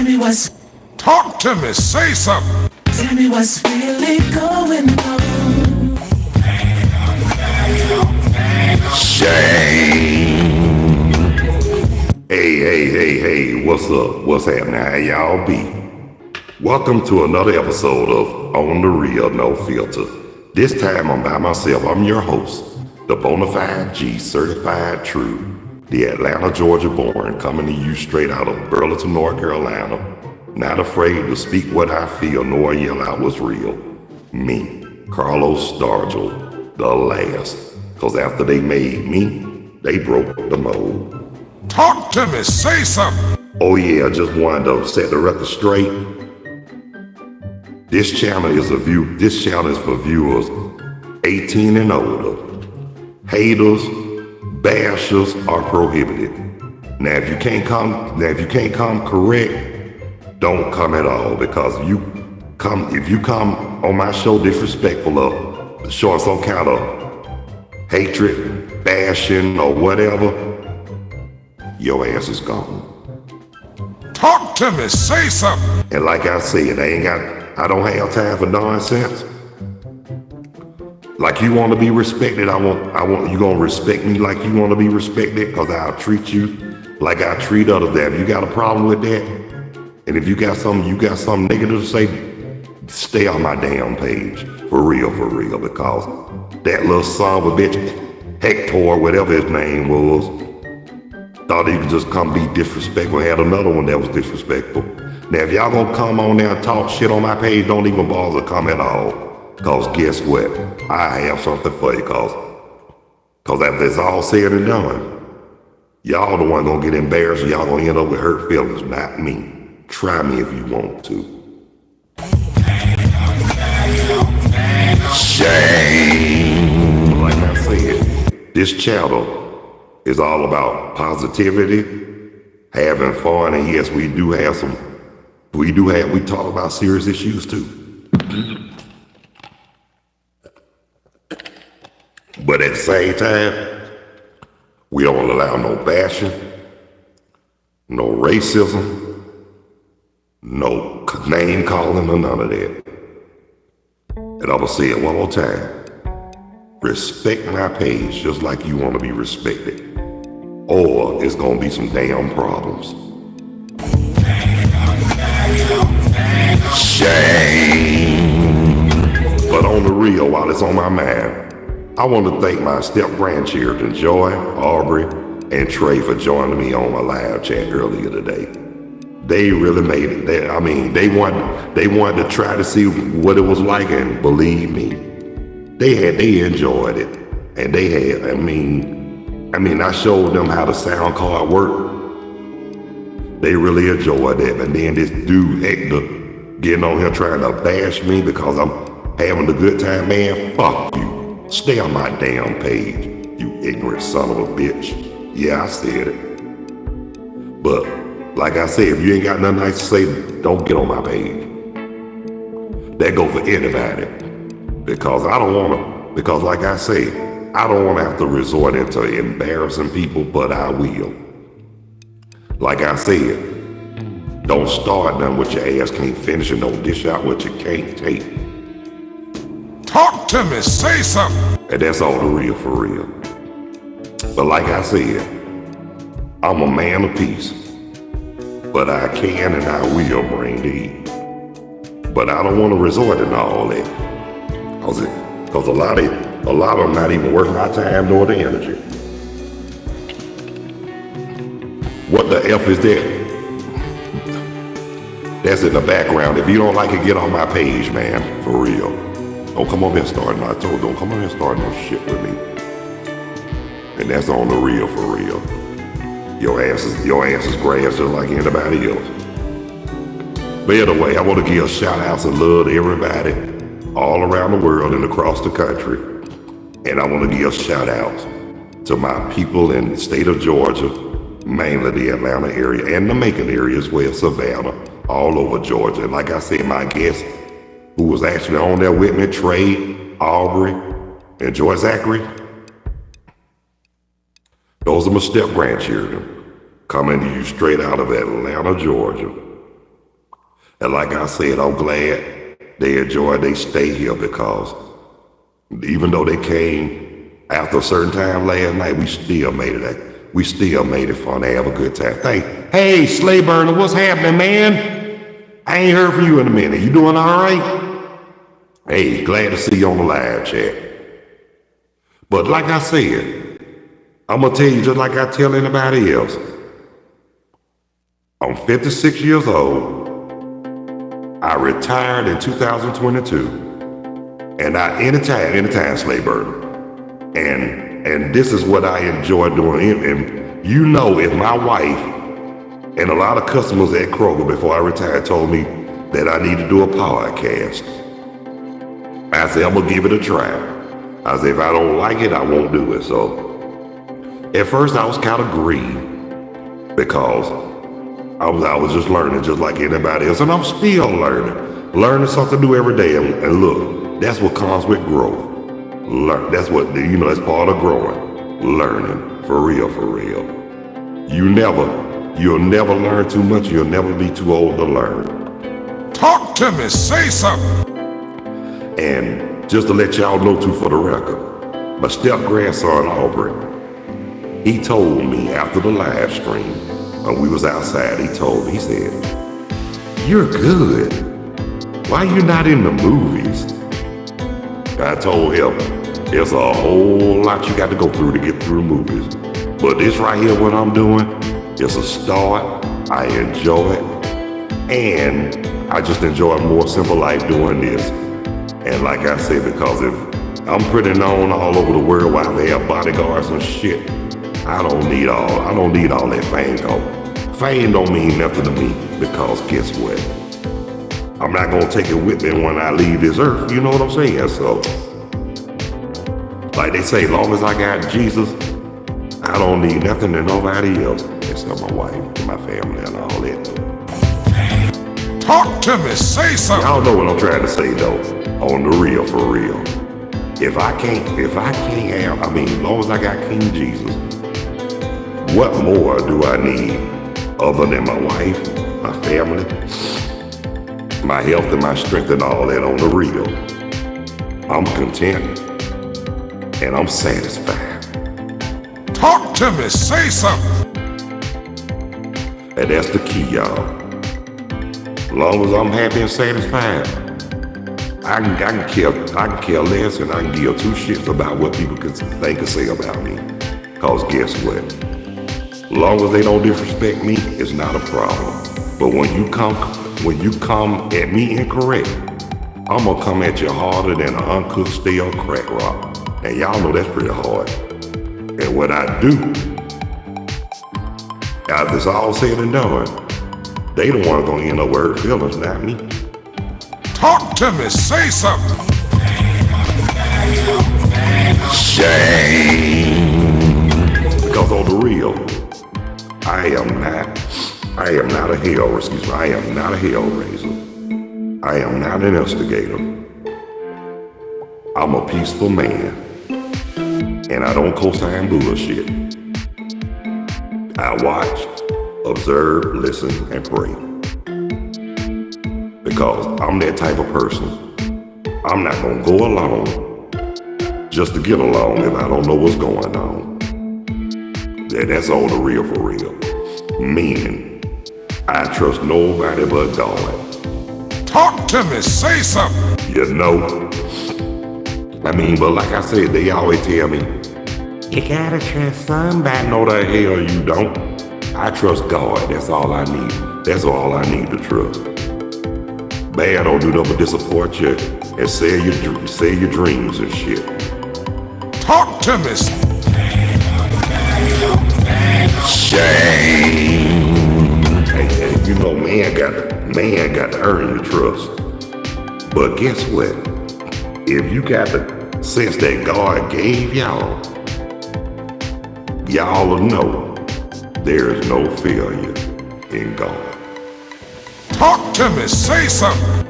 me what's. Talk to me, say something. Tell me what's really going on. Shame. Hey, what's up? What's happening? How y'all be? Welcome to another episode of On the Real No Filter. This time I'm by myself. I'm your host, the Bonafide G Certified True, the Atlanta, Georgia born, coming to you straight out of Burlington, North Carolina. Not afraid to speak what I feel nor yell out what's real. Me, Carlos Stargell, the last. Cause after they made me, they broke the mold. Talk to me, say something. Oh yeah, I just wanted to set the record straight. This channel is for viewers 18 and older. Haters, bashers are prohibited. Now if you can't come correct, don't come at all, because if you come on my show disrespectful of showing some kind of hatred, bashing, or whatever, your ass is gone. Talk to me, say something. And like I said, I don't have time for nonsense. Like you want to be respected, I want you gonna respect me like you want to be respected, cause I'll treat you like I treat others. If you got a problem with that, and if you got something negative to say, stay on my damn page. For real, because that little son of a bitch, Hector, whatever his name was, thought he could just come be disrespectful, had another one that was disrespectful. Now if y'all gonna come on there and talk shit on my page, don't even bother to come at all. Cause guess what? I have something for you, cause after it's all said and done, y'all the one gonna get embarrassed and y'all gonna end up with hurt feelings, not me. Try me if you want to. Shame. Like I said, this channel is all about positivity, having fun, and yes, we talk about serious issues too. But at the same time, we don't allow no bashing, no racism, no name calling, or none of that. And I'm gonna say it one more time. Respect my page just like you want to be respected, or it's gonna be some damn problems. Shame. But on the real, while it's on my mind, I want to thank my step-grandchildren, Joy, Aubrey, and Trey, for joining me on my live chat earlier today. They really made it. They wanted to try to see what it was like, and believe me, they enjoyed it. And I showed them how the sound card worked. They really enjoyed it. And then this dude Hector getting on here trying to bash me because I'm having a good time, man. Fuck you. Stay on my damn page, you ignorant son of a bitch. Yeah, I said it. But like I said, if you ain't got nothing nice to say, don't get on my page. That go for anybody. Because like I say, I don't want to have to resort into embarrassing people, but I will. Like I said, don't start nothing with your ass can't finish, and don't dish out what you can't take. Talk to me, say something. And that's all the real for real. But like I said, I'm a man of peace. But I can and I will bring the heat. But I don't want to resort into all that. Cause a lot of them not even worth my time nor the energy. What the F is that? That's in the background. If you don't like it, get on my page, man. For real. Don't come over here starting. Don't come over here starting no shit with me. And that's on the real for real. Your ass is grass just like anybody else. But anyway, I want to give shout outs and love to everybody all around the world and across the country. And I want to give shout outs to my people in the state of Georgia, mainly the Atlanta area and the Macon area as well, Savannah, all over Georgia. And like I said, my guest who was actually on there with me, Trey, Aubrey, and Joy Zachary, those are my step-grandchildren coming to you straight out of Atlanta, Georgia. And like I said, I'm glad they enjoy, they stay here because even though they came after a certain time last night, we still made it. We still made it fun. They have a good time. Hey, Slay Burner, what's happening, man? I ain't heard from you in a minute. You doing all right? Hey, glad to see you on the live chat. But like I said, I'm gonna tell you just like I tell anybody else. I'm 56 years old. I retired in 2022, and anytime Slay Burner. And this is what I enjoy doing. And you know, if my wife and a lot of customers at Kroger before I retired told me that I need to do a podcast, I said, I'm gonna give it a try. I said, if I don't like it, I won't do it. So at first I was kind of grieved because I was just learning just like anybody else, and I'm still learning something new every day. And look, that's what comes with growth. That's what, that's part of growing. Learning, for real. You'll never learn too much. You'll never be too old to learn. Talk to me, say something. And just to let y'all know too, for the record, my step-grandson Aubrey, he told me after the live stream, when we was outside, he said, "You're good. Why you not in the movies?" I told him, there's a whole lot you got to go through to get through movies. But this right here, what I'm doing, is a start. I enjoy it. And I just enjoy a more simple life doing this. And like I said, because if I'm pretty known all over the world where they have bodyguards and shit, I don't need all that fame. Fame don't mean nothing to me, because guess what? I'm not gonna take it with me when I leave this earth, you know what I'm saying? So, like they say, as long as I got Jesus, I don't need nothing to nobody else except my wife and my family and all that. Talk to me, say something. Y'all know what I'm trying to say though, on the real, for real. If I can't have, as long as I got King Jesus, what more do I need other than my wife, my family, my health and my strength and all that on the real? I'm content and I'm satisfied. Talk to me, say something. And that's the key, y'all. As long as I'm happy and satisfied, I can care less, and I can give two shits about what people can think and say about me. Cause guess what? As long as they don't disrespect me, it's not a problem. But when you come at me incorrect, I'm gonna come at you harder than an uncooked stale crack rock. And y'all know that's pretty hard. And what I do, after it's all said and done, they the ones gonna end up with hurt feelings, not me. Talk to me, say something. Shame. Because on the real, I am not a hellraiser. I am not an instigator. I'm a peaceful man. And I don't co-sign bullshit. I watch, observe, listen, and pray. Because I'm that type of person. I'm not gonna go along just to get along if I don't know what's going on. That's all the real, for real. Meaning, I trust nobody but God. Talk to me, say something. You know? But like I said, they always tell me, you gotta trust somebody. No, the hell you don't. I trust God. That's all I need. That's all I need to trust. Bad don't do nothing but disappoint you and sell your dreams and shit. Talk to me. Shame. Hey, man got to earn your trust. But guess what? If you got the sense that God gave y'all will know there is no failure in God. Talk to me, say something.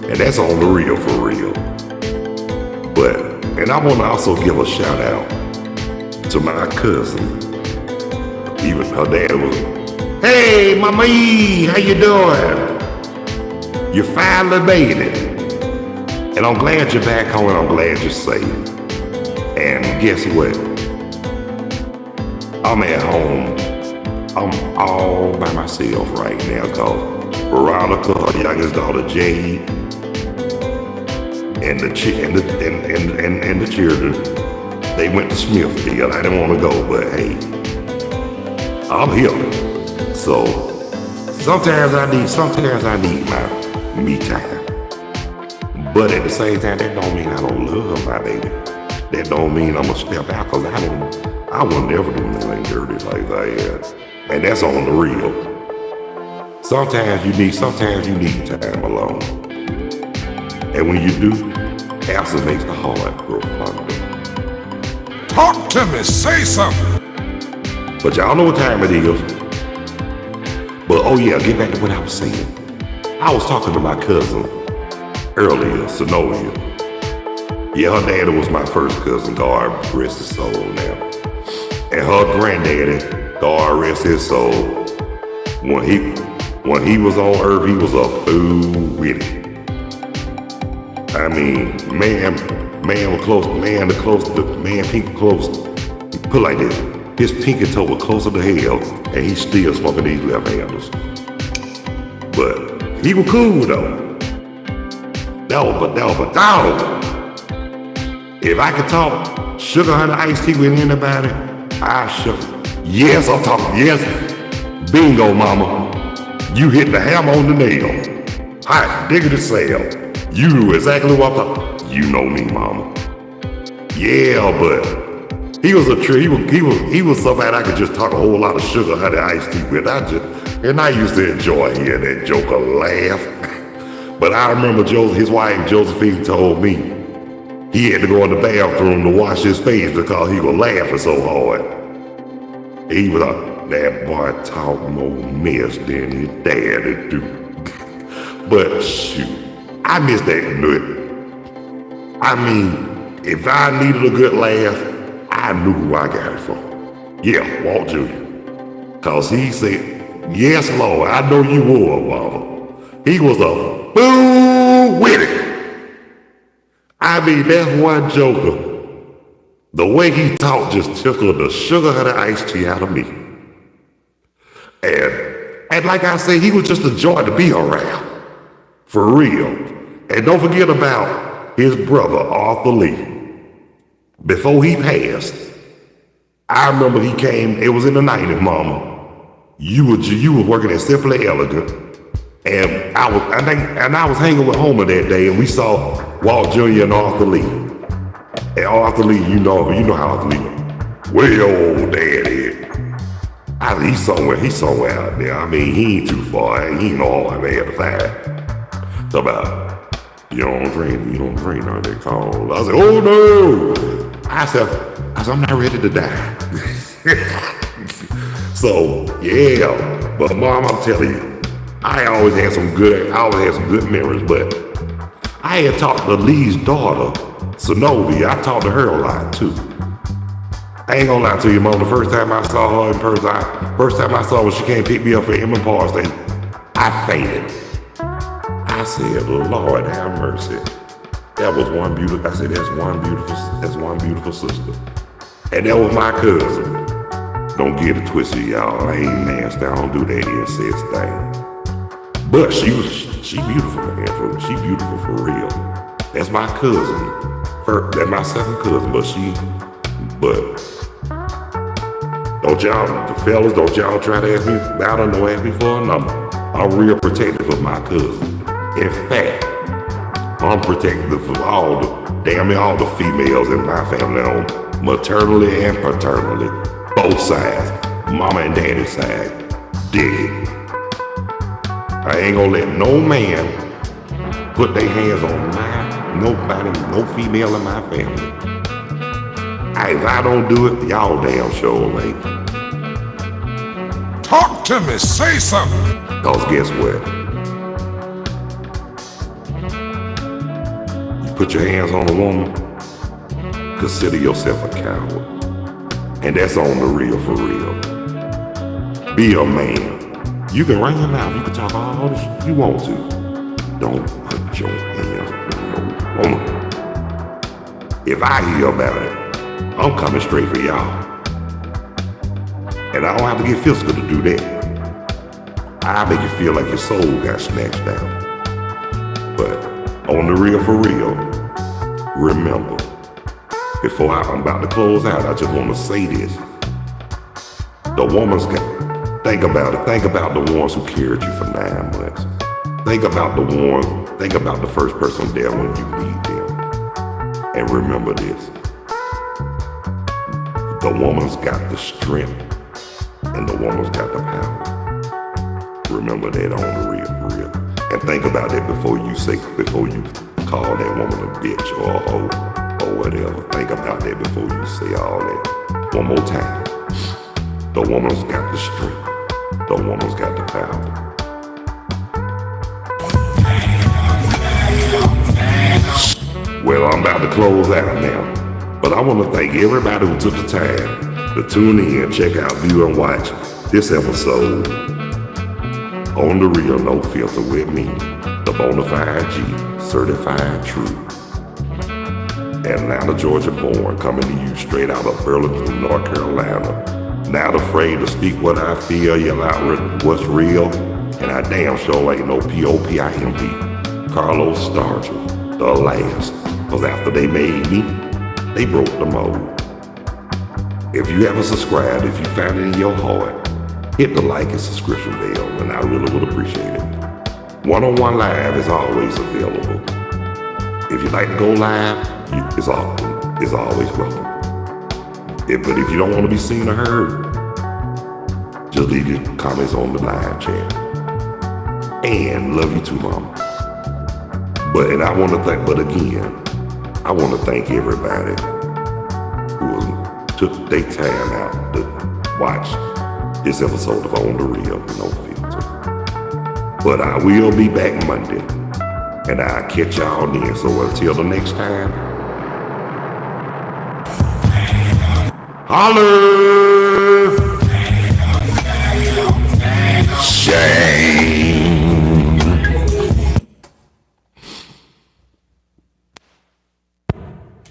And that's on the real, for real. And I want to also give a shout out to my cousin. Even her dad was, "Hey, Mama E, how you doing?" You finally made it. And I'm glad you're back home and I'm glad you're safe. And guess what? I'm at home. I'm all by myself right now because Veronica, her youngest daughter Jade, and the children, they went to Smithfield. I didn't want to go, but hey, I'm here. So sometimes I need my me time. But at the same time, that don't mean I don't love my baby. That don't mean I'm gonna step out, cause I will never do anything dirty like that. And that's on the real. Sometimes you need time alone. And when you do, absence makes the heart grow fonder. Talk to me, say something. But y'all know what time it is. But oh yeah, get back to what I was saying. I was talking to my cousin earlier, Sonovia. Yeah, her daddy was my first cousin, God rest his soul now. And her granddaddy, God rest his soul, when he was on earth, he was a fool with it. I mean, man was close, man pinky close. Put it like this, his pinky toe was closer to hell, and he's still smoking these left-handers. But he was cool though. But if I could talk sugar honey iced tea with anybody, I should. Yes, I'm talking, yes. Bingo, mama. You hit the hammer on the nail. Hot diggity sale. You knew exactly what I'm talking. You know me, mama. Yeah, but he was a tree. He was somebody I could just talk a whole lot of sugar honey iced tea with. I used to enjoy hearing that joker laugh. But I remember his wife Josephine told me he had to go in the bathroom to wash his face because he was laughing so hard. He was like, that boy talk more mess than his daddy do. But shoot, I miss that nut. I mean, if I needed a good laugh, I knew who I got it from. Yeah, Walt Jr. Cause he said, yes, Lord, I know you were, mama. He was a fool with it. I mean, that's one joker. The way he talked just tickled the sugar honey iced tea out of me. And like I say, he was just a joy to be around. For real. And don't forget about his brother, Arthur Lee. Before he passed, I remember he came, it was in the 90s, mama. You were working at Simply Elegant. And I was hanging with Homer that day, and we saw Walt Jr. and Arthur Lee. And Arthur Lee, you know how Arthur Lee, way old daddy. He's somewhere out there. I mean, he ain't too far. He ain't all the way at the five. So about, you don't drink none of that call. I said, oh no. I said, I'm not ready to die. So yeah, but mom, I'm telling you, I always had some good memories, but I had talked to Lee's daughter, Sonovia. I talked to her a lot too. I ain't gonna lie to you, mom. The first time I saw her in person, first time I saw her, she came pick me up for Emmett Park Station. I fainted. I said, Lord have mercy. That was one beautiful. I said, that's one beautiful sister, and that was my cousin. Don't get it twisted, y'all. I ain't nasty. I don't do that incest thing. But she beautiful, man. She beautiful for real. That's my cousin. That's my second cousin. But don't y'all try to ask me about her, don't ask me for a number. I'm real protective of my cousin. In fact, I'm protective of all the females in my family on maternally and paternally. Both sides. Mama and daddy's side. Dig it. I ain't gonna let no man put their hands on no female in my family. If I don't do it, y'all damn sure ain't. Talk to me, say something. Cause guess what? You put your hands on a woman, consider yourself a coward. And that's on the real for real. Be a man. You can run your mouth, you can talk all the shit you want to. Don't put your hands on no woman. If I hear about it, I'm coming straight for y'all. And I don't have to get physical to do that. I make you feel like your soul got snatched down. But on the real for real, remember, before I'm about to close out, I just want to say this. The woman's got, think about it. Think about the ones who carried you for 9 months. Think about the first person there when you need them. And remember this. The woman's got the strength and the woman's got the power. Remember that on the real, for real. And think about that before you call that woman a bitch or a hoe or whatever. Think about that before you say all that. One more time. The woman's got the strength. The woman's got the power. Well, I'm about to close out now. But I want to thank everybody who took the time to tune in, check out, view, and watch this episode on The Real No Filter with me, the Bonafide G, certified true. Atlanta, Georgia born, coming to you straight out of Burlington, North Carolina. Not afraid to speak what I feel, yell out what's real, and I damn sure ain't no P-O-P-I-M-P. Carlos Stargell, the last, cause after they made me, they broke the mold. If you haven't subscribed, if you found it in your heart, hit the like and subscription bell, and I really would appreciate it. One-on-one live is always available. If you'd like to go live, it's always welcome. But if you don't want to be seen or heard, just leave your comments on the live chat. And love you too, mama. But I want to thank everybody who took their time out to watch this episode of On The Real No Filter. But I will be back Monday, and I'll catch y'all then. So until the next time, holler!